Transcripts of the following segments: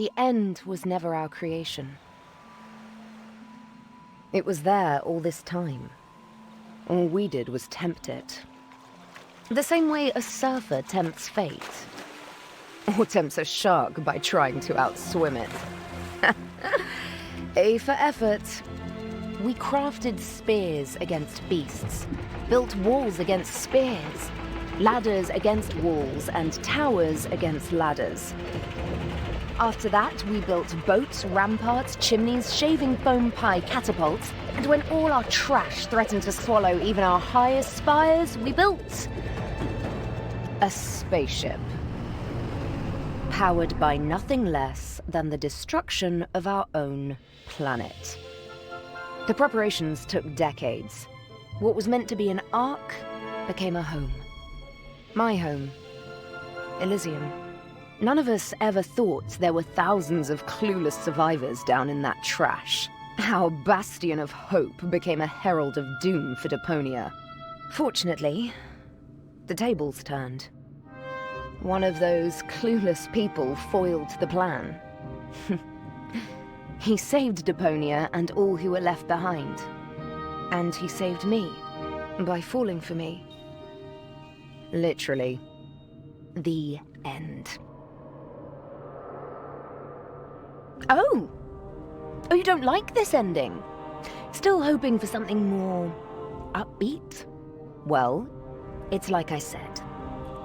The end was never our creation. It was there all this time. All we did was tempt it. The same way a surfer tempts fate. Or tempts a shark by trying to outswim it. A for effort. We crafted spears against beasts, built walls against spears, ladders against walls, and towers against ladders. After that, we built boats, ramparts, chimneys, shaving foam pie catapults, and when all our trash threatened to swallow even our highest spires, we built a spaceship. Powered by nothing less than the destruction of our own planet. The preparations took decades. What was meant to be an ark became a home. My home. Elysium. None of us ever thought there were thousands of clueless survivors down in that trash. Our bastion of hope became a herald of doom for Deponia. Fortunately, the tables turned. One of those clueless people foiled the plan. He saved Deponia and all who were left behind. And he saved me by falling for me. Literally, the end. Oh! Oh, you don't like this ending? Still hoping for something more upbeat? Well, it's like I said.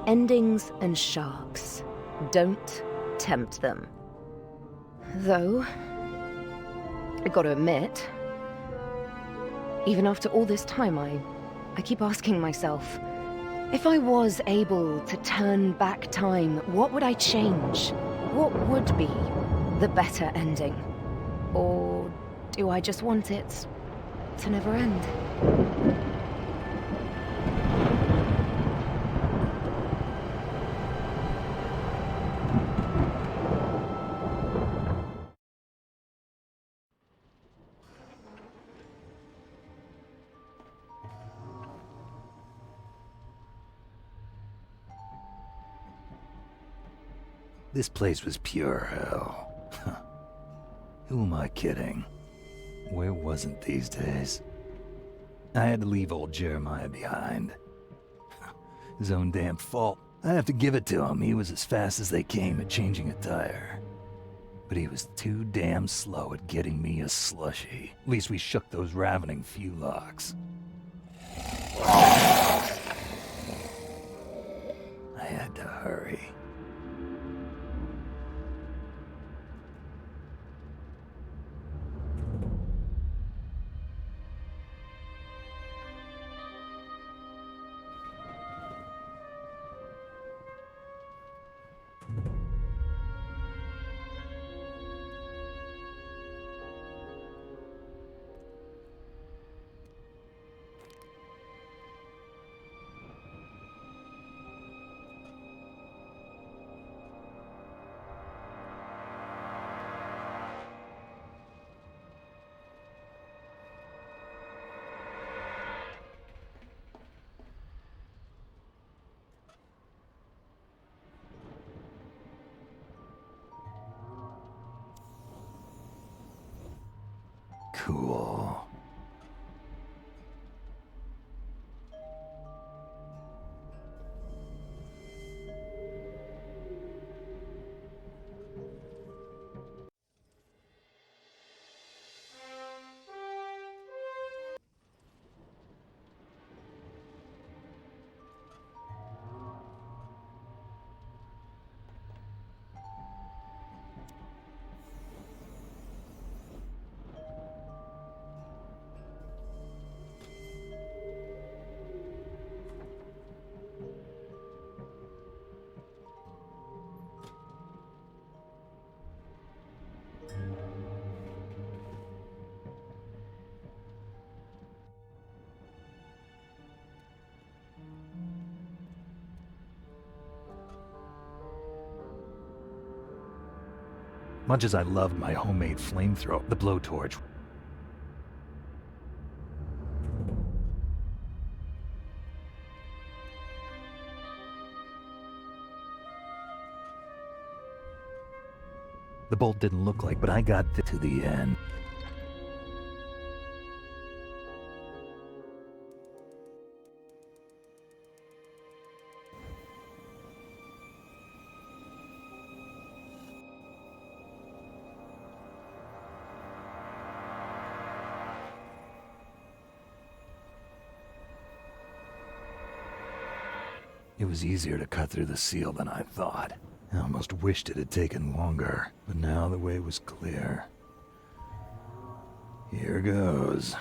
Endings and sharks. Don't tempt them. Though, I gotta admit, even after all this time, I keep asking myself, if I was able to turn back time, what would I change? What would be the better ending? Or do I just want it to never end? This place was pure hell. Who am I kidding? Where wasn't these days? I had to leave old Jeremiah behind. His own damn fault. I have to give it to him. He was as fast as they came at changing a tire. But he was too damn slow at getting me a slushie. At least we shook those ravening few-locks. I had to hurry. Cool. Much as I loved my homemade flamethrower, the blowtorch The bolt didn't look like, but I got to the end. It was easier to cut through the seal than I thought. I almost wished it had taken longer, but now the way was clear. Here goes.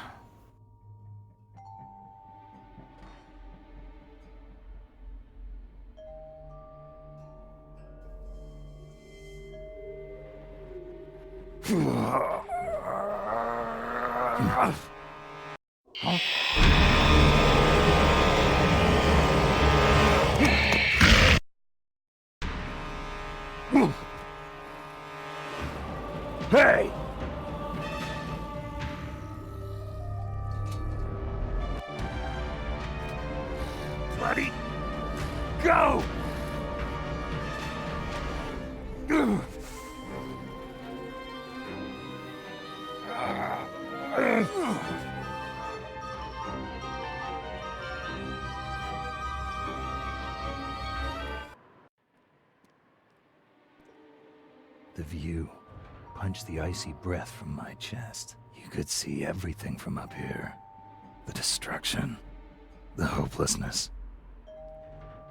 Hey! Buddy, go! The view punched the icy breath from my chest. You could see everything from up here. The destruction, the hopelessness,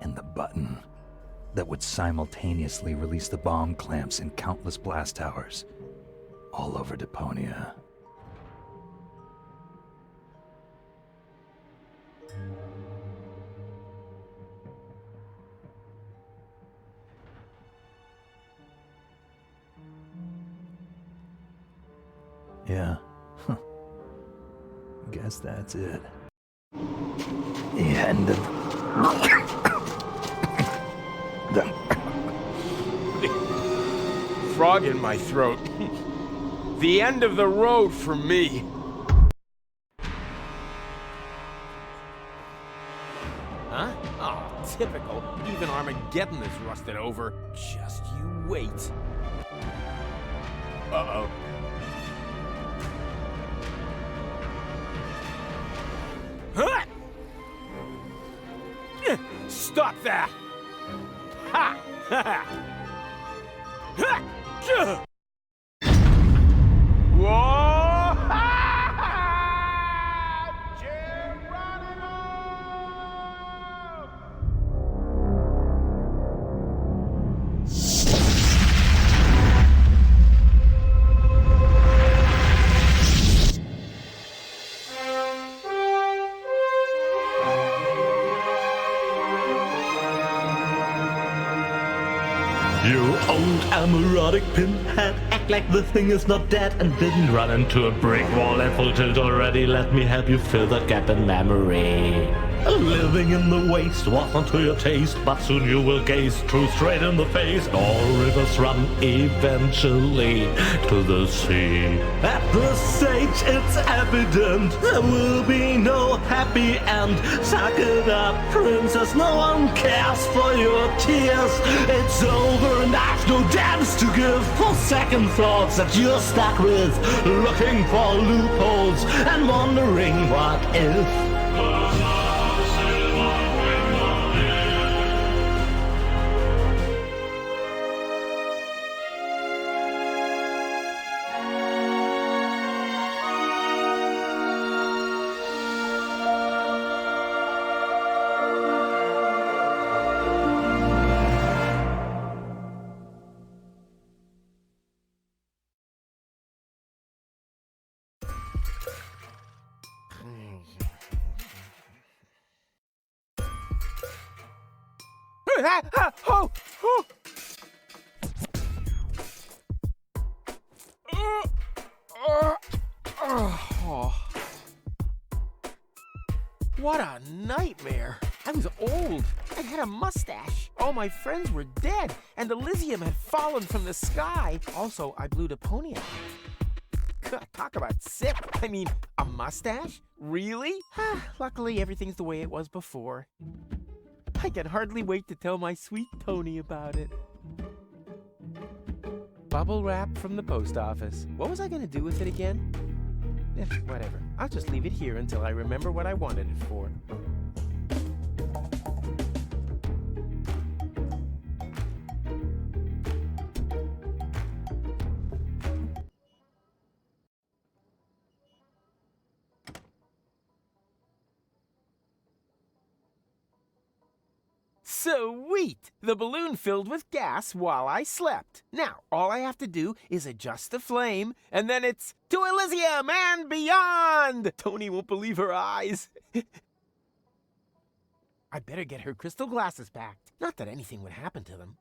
and the button that would simultaneously release the bomb clamps in countless blast towers all over Deponia. Yeah. Guess that's it. The end of... Frog in my throat. The end of the road for me. Huh? Oh, typical. Even Armageddon is rusted over. Just you wait. Uh-oh. Huh? Stop that! Ha! Ha! Ha! Whoa! You old amorotic pinhead, act like the thing is not dead and didn't run into a brick wall at full tilt already. Let me help you fill that gap in memory. Living in the waste wasn't to your taste, but soon you will gaze truth straight in the face. All rivers run eventually to the sea. At this stage it's evident there will be no happy end. Suck it up, princess, no one cares for your tears. It's over and I've no damns to give for second thoughts that you're stuck with, looking for loopholes and wondering what if. Oh! What a nightmare! I was old. I had a mustache. All my friends were dead, and Elysium had fallen from the sky. Also, I blew Deponia. Talk about sick. I mean, a mustache? Really? Luckily, everything's the way it was before. I can hardly wait to tell my sweet Tony about it. Bubble wrap from the post office. What was I gonna do with it again? Whatever. I'll just leave it here until I remember what I wanted it for. Sweet! The balloon filled with gas while I slept. Now, all I have to do is adjust the flame, and then it's to Elysium and beyond! Tony won't believe her eyes. I better get her crystal glasses back. Not that anything would happen to them.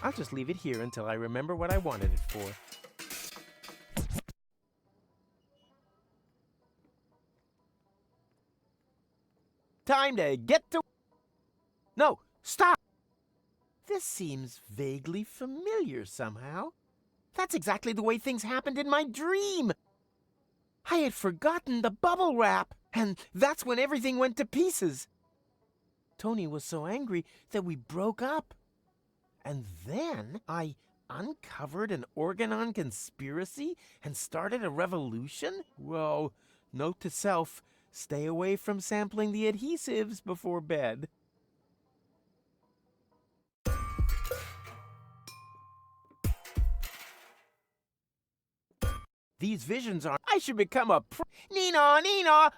I'll just leave it here until I remember what I wanted it for. Time to get to... No, stop! This seems vaguely familiar somehow. That's exactly the way things happened in my dream. I had forgotten the bubble wrap, and that's when everything went to pieces. Tony was so angry that we broke up. And then I uncovered an Organon conspiracy and started a revolution? Whoa, note to self, stay away from sampling the adhesives before bed. These visions are... I should become a Nina, Nina!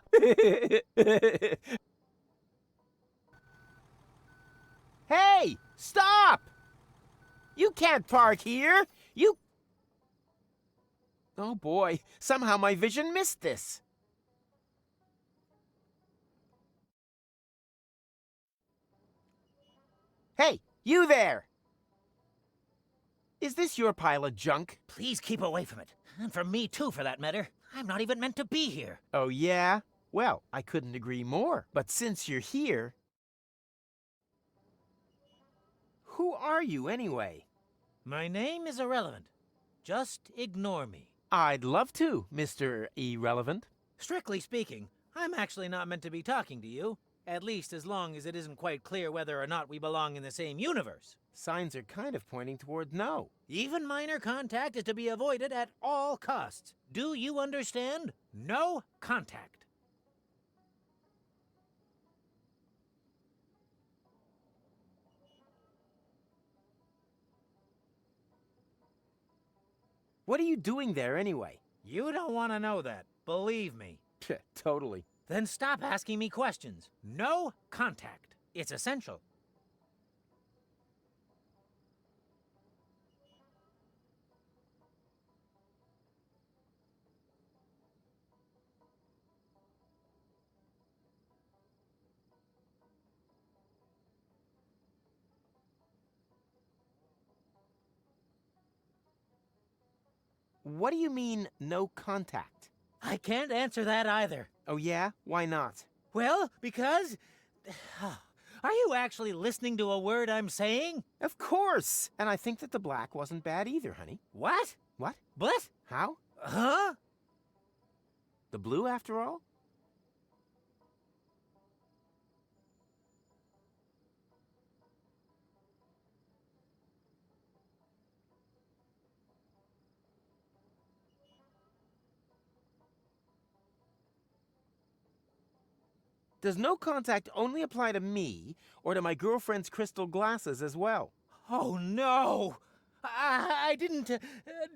Hey, stop! You can't park here! You... Oh boy, somehow my vision missed this. Hey, you there! Is this your pile of junk? Please keep away from it. And from me too, for that matter. I'm not even meant to be here. Oh yeah? Well, I couldn't agree more. But since you're here... Who are you anyway? My name is irrelevant. Just ignore me. I'd love to, Mr. Irrelevant. Strictly speaking, I'm actually not meant to be talking to you. At least as long as it isn't quite clear whether or not we belong in the same universe. Signs are kind of pointing toward no. Even minor contact is to be avoided at all costs. Do you understand? No contact. What are you doing there anyway? You don't want to know that. Believe me. Totally. Then stop asking me questions. No contact. It's essential. What do you mean, no contact? I can't answer that either. Oh yeah? Why not? Well, because... Are you actually listening to a word I'm saying? Of course! And I think that the black wasn't bad either, honey. What? What? What? How? Huh? The blue, after all? Does no contact only apply to me, or to my girlfriend's crystal glasses as well? Oh, no! I didn't...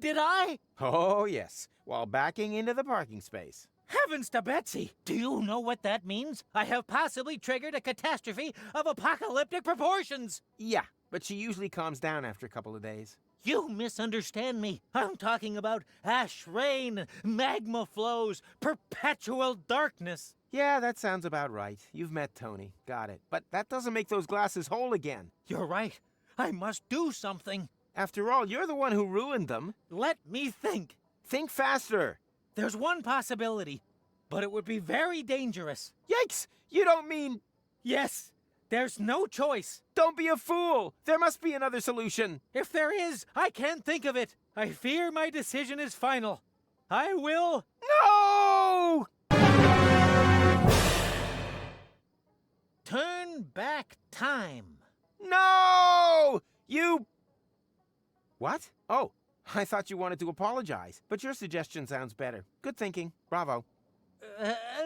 did I? Oh, yes, while backing into the parking space. Heavens to Betsy! Do you know what that means? I have possibly triggered a catastrophe of apocalyptic proportions! Yeah, but she usually calms down after a couple of days. You misunderstand me. I'm talking about ash rain, magma flows, perpetual darkness. Yeah, that sounds about right. You've met Tony. Got it. But that doesn't make those glasses whole again. You're right. I must do something. After all, you're the one who ruined them. Let me think. Think faster. There's one possibility, but it would be very dangerous. Yikes! You don't mean... Yes, there's no choice. Don't be a fool! There must be another solution. If there is, I can't think of it. I fear my decision is final. I will... No! No! Turn back time. No! You... What? Oh, I thought you wanted to apologize, but your suggestion sounds better. Good thinking. Bravo.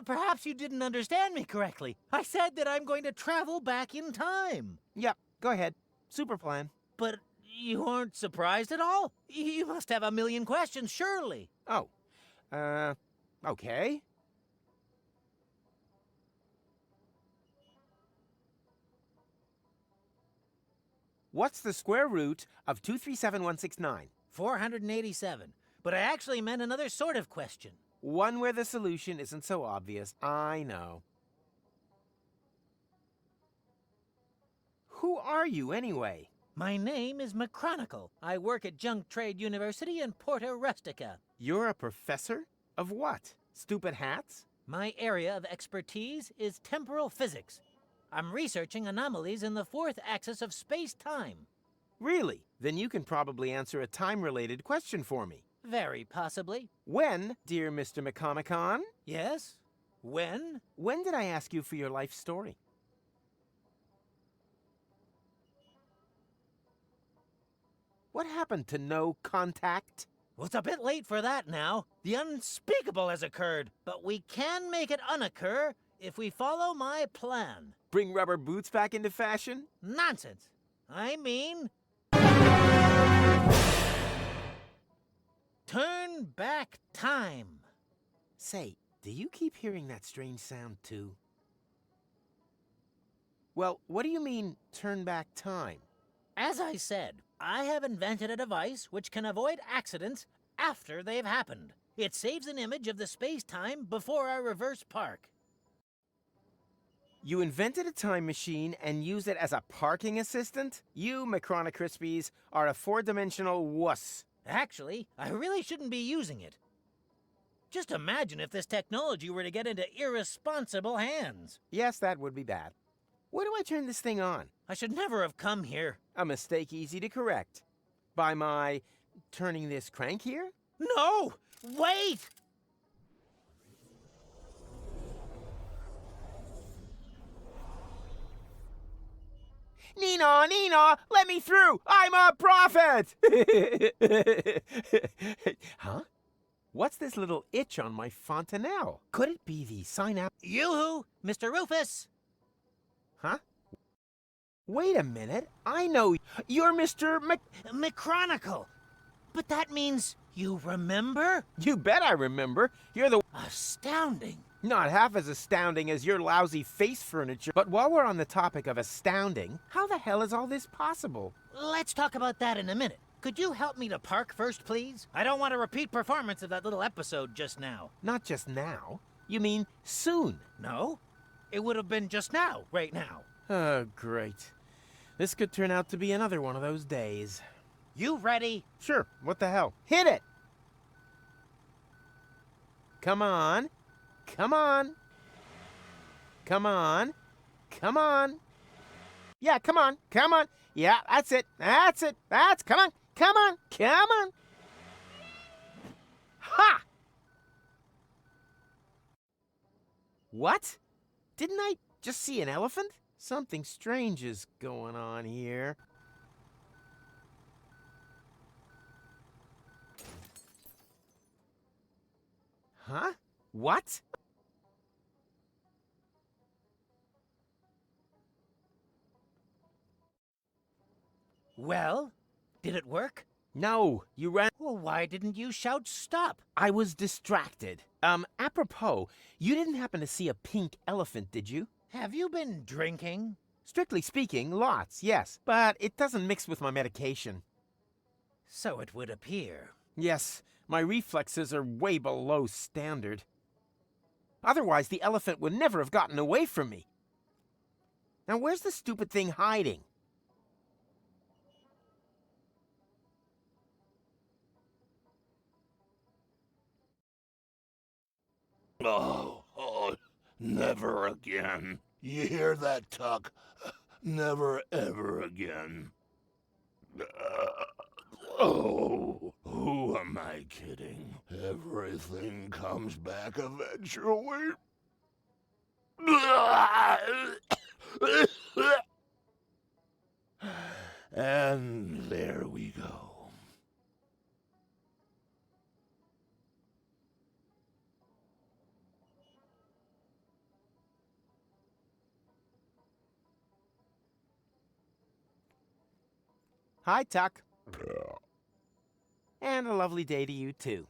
Perhaps you didn't understand me correctly. I said that I'm going to travel back in time. Yep, go ahead. Super plan. But you aren't surprised at all? You must have a million questions, surely. Oh, okay. What's the square root of 237169? 487. But I actually meant another sort of question. One where the solution isn't so obvious, I know. Who are you, anyway? My name is McChronicle. I work at Junk Trade University in Porta Rustica. You're a professor? Of what? Stupid hats? My area of expertise is temporal physics. I'm researching anomalies in the fourth axis of space-time. Really? Then you can probably answer a time-related question for me. Very possibly. When, dear Mr. McComicon? Yes? When? When did I ask you for your life story? What happened to no contact? Well, it's a bit late for that now. The unspeakable has occurred, but we can make it unoccur if we follow my plan. Bring rubber boots back into fashion? Nonsense. I mean... turn back time. Say, do you keep hearing that strange sound too? Well, what do you mean, turn back time? As I said, I have invented a device which can avoid accidents after they've happened. It saves an image of the space-time before I reverse park. You invented a time machine and use it as a parking assistant? You, Crispies, are a four-dimensional wuss. Actually, I really shouldn't be using it. Just imagine if this technology were to get into irresponsible hands. Yes, that would be bad. Where do I turn this thing on? I should never have come here. A mistake easy to correct. By my turning this crank here? No! Wait! Nina, Nina, let me through! I'm a prophet! Huh? What's this little itch on my fontanelle? Could it be the synapse? Yoo-hoo! Mr. Rufus! Huh? Wait a minute. I know you're Mr. McChronicle! But that means you remember? You bet I remember. You're the... Astounding! Not half as astounding as your lousy face furniture. But while we're on the topic of astounding, how the hell is all this possible? Let's talk about that in a minute. Could you help me to park first, please? I don't want a repeat performance of that little episode just now. Not just now. You mean soon? No? It would have been just now, right now. Oh, great. This could turn out to be another one of those days. You ready? Sure, what the hell? Hit it! Come on. Come on. Come on. Come on. Yeah, come on. Come on. Yeah, that's it. That's it. Come on. Come on. Come on. Ha! What? Didn't I just see an elephant? Something strange is going on here. Huh? What? Well, did it work? No, you ran... Well, why didn't you shout stop? I was distracted. Apropos, you didn't happen to see a pink elephant, did you? Have you been drinking? Strictly speaking, lots, yes. But it doesn't mix with my medication. So it would appear. Yes, my reflexes are way below standard. Otherwise, the elephant would never have gotten away from me. Now, where's the stupid thing hiding? Oh, never again. You hear that, Tuck? Never, ever again. Oh, who am I kidding? Everything comes back eventually. And there we go. Hi, Tuck. And a lovely day to you, too.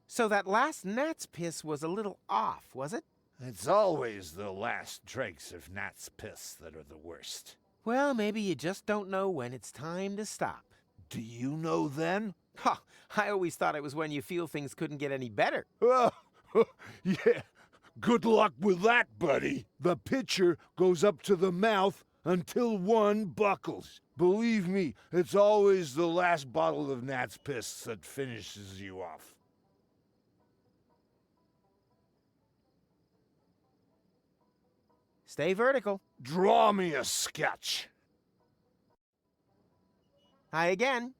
So that last gnat's piss was a little off, was it? It's always the last dregs of gnat's piss that are the worst. Well, maybe you just don't know when it's time to stop. Do you know then? Ha! I always thought it was when you feel things couldn't get any better. Yeah. Good luck with that, buddy. The pitcher goes up to the mouth until one buckles. Believe me, it's always the last bottle of gnat's piss that finishes you off. Stay vertical. Draw me a sketch. Hi again.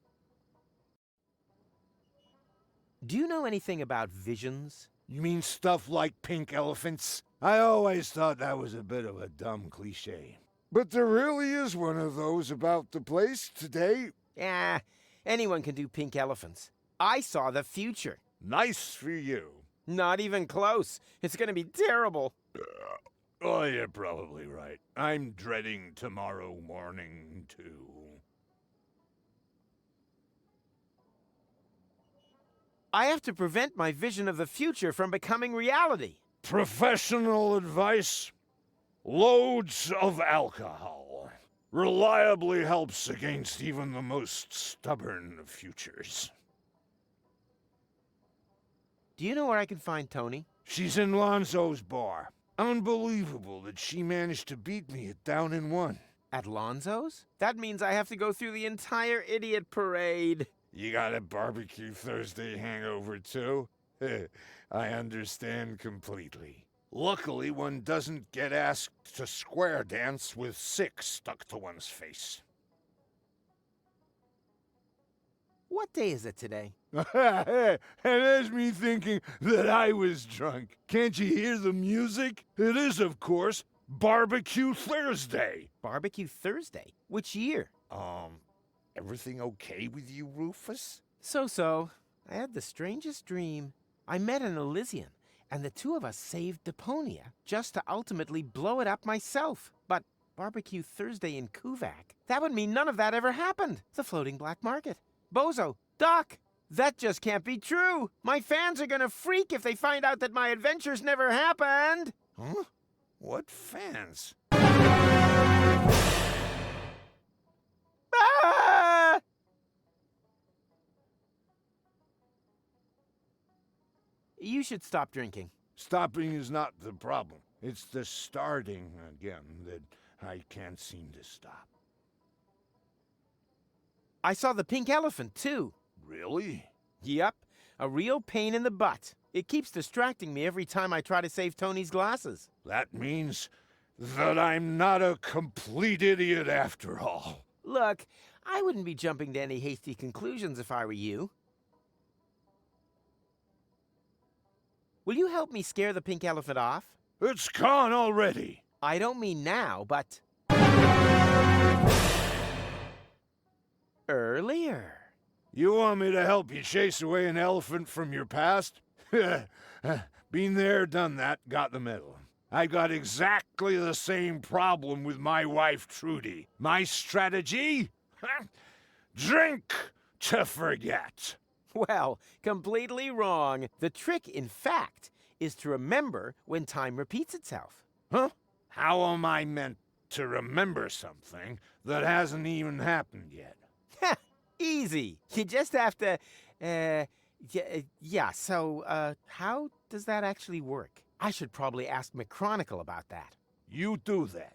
Do you know anything about visions? You mean stuff like pink elephants? I always thought that was a bit of a dumb cliche. But there really is one of those about the place today. Yeah, anyone can do pink elephants. I saw the future. Nice for you. Not even close. It's gonna be terrible. Oh, you're probably right. I'm dreading tomorrow morning, too. I have to prevent my vision of the future from becoming reality. Professional advice? Loads of alcohol. Reliably helps against even the most stubborn of futures. Do you know where I can find Tony? She's in Lonzo's bar. Unbelievable that she managed to beat me at Down in One. At Lonzo's? That means I have to go through the entire idiot parade. You got a barbecue Thursday hangover, too? I understand completely. Luckily, one doesn't get asked to square dance with 6 stuck to one's face. What day is it today? And there's me thinking that I was drunk. Can't you hear the music? It is, of course, Barbecue Thursday. Barbecue Thursday? Which year? Everything okay with you, Rufus? So. I had the strangest dream. I met an Elysian, and the two of us saved Deponia, just to ultimately blow it up myself. But Barbecue Thursday in Kuvak, that would mean none of that ever happened. The floating black market. Bozo, Doc, that just can't be true. My fans are gonna freak if they find out that my adventures never happened. Huh? What fans? Ah! You should stop drinking. Stopping is not the problem. It's the starting again that I can't seem to stop. I saw the pink elephant, too. Really? Yep, a real pain in the butt. It keeps distracting me every time I try to save Tony's glasses. That means that I'm not a complete idiot after all. Look, I wouldn't be jumping to any hasty conclusions if I were you. Will you help me scare the pink elephant off? It's gone already. I don't mean now, but... earlier. You want me to help you chase away an elephant from your past? Been there, done that, got the medal. I got exactly the same problem with my wife, Trudy. My strategy? Drink to forget. Well, completely wrong. The trick, in fact, is to remember when time repeats itself. Huh? How am I meant to remember something that hasn't even happened yet? Easy. You just have to, so, how does that actually work? I should probably ask McChronicle about that. You do that.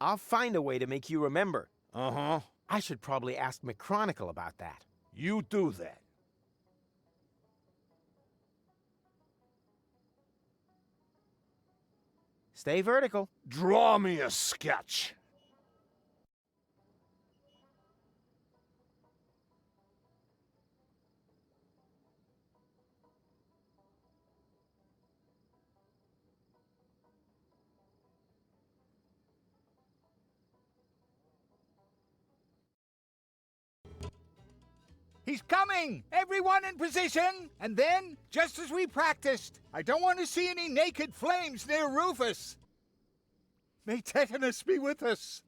I'll find a way to make you remember. Uh-huh. I should probably ask McChronicle about that. You do that. Stay vertical. Draw me a sketch. He's coming! Everyone in position! And then, just as we practiced, I don't want to see any naked flames near Rufus. May tetanus be with us.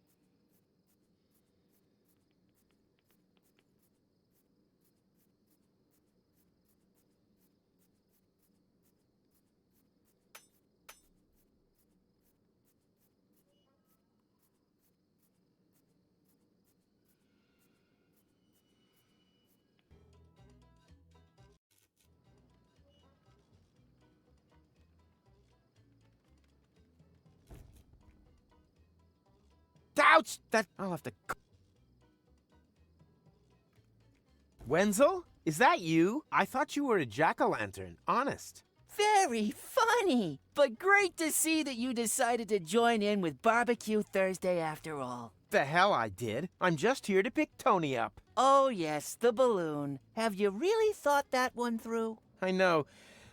Ouch! I'll have to. Wenzel? Is that you? I thought you were a jack-o'-lantern. Honest. Very funny, but great to see that you decided to join in with Barbecue Thursday after all. The hell I did. I'm just here to pick Tony up. Oh yes, the balloon. Have you really thought that one through? I know.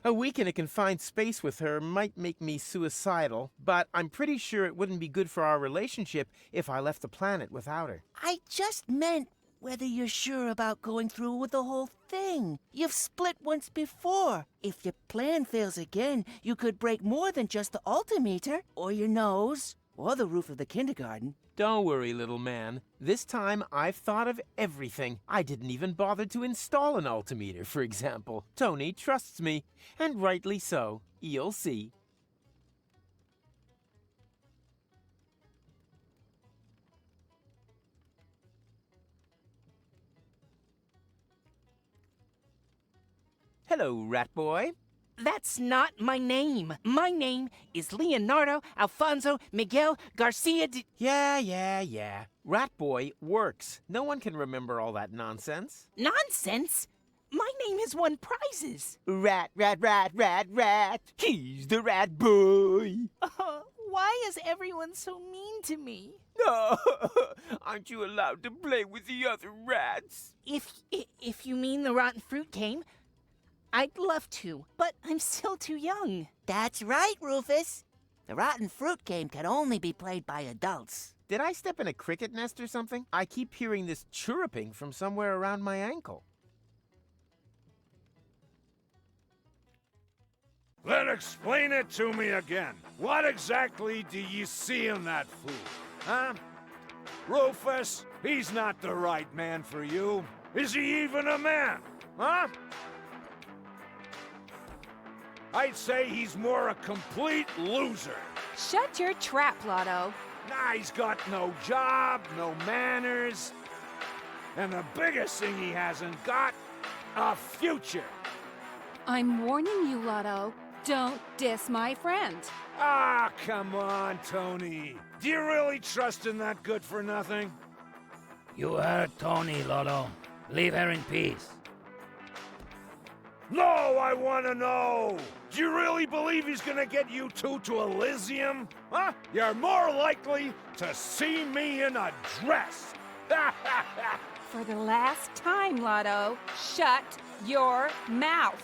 A week in a confined space with her might make me suicidal, but I'm pretty sure it wouldn't be good for our relationship if I left the planet without her. I just meant whether you're sure about going through with the whole thing. You've split once before. If your plan fails again, you could break more than just the altimeter, or your nose, or the roof of the kindergarten. Don't worry, little man. This time I've thought of everything. I didn't even bother to install an altimeter, for example. Tony trusts me, and rightly so. You'll see. Hello, rat boy. That's not my name. My name is Leonardo Alfonso Miguel Garcia de... Yeah. Rat boy works. No one can remember all that nonsense. Nonsense? My name has won prizes. Rat. He's the rat boy. Why is everyone so mean to me? No, aren't you allowed to play with the other rats? If you mean the rotten fruit game, I'd love to, but I'm still too young. That's right, Rufus. The rotten fruit game can only be played by adults. Did I step in a cricket nest or something? I keep hearing this chirruping from somewhere around my ankle. Then explain it to me again. What exactly do you see in that fool? Huh? Rufus, he's not the right man for you. Is he even a man? Huh? I'd say he's more a complete loser. Shut your trap, Lotto. Nah, he's got no job, no manners. And the biggest thing he hasn't got, a future. I'm warning you, Lotto. Don't diss my friend. Ah, come on, Tony. Do you really trust in that good-for-nothing? You heard Tony, Lotto. Leave her in peace. No, I want to know. Do you really believe he's gonna get you two to Elysium? Huh? You're more likely to see me in a dress. For the last time, Lotto, shut your mouth.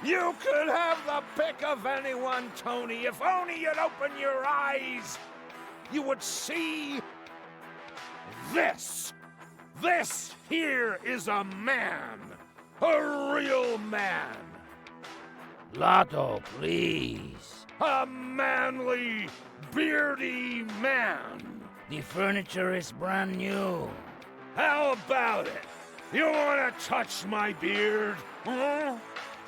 You could have the pick of anyone, Tony. If only you'd open your eyes, you would see this. This here is a man. A real man. Lotto, please. A manly, beardy man. The furniture is brand new. How about it? You wanna touch my beard? Huh?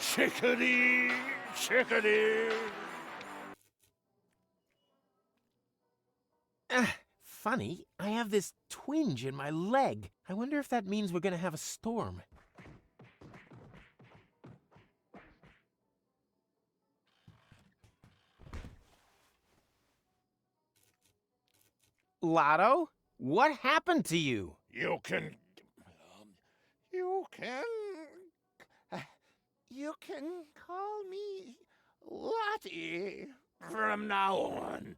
Chickadee, chickadee. Funny, I have this twinge in my leg. I wonder if that means we're gonna have a storm. Lotto, what happened to you? You can call me Lottie. From now on,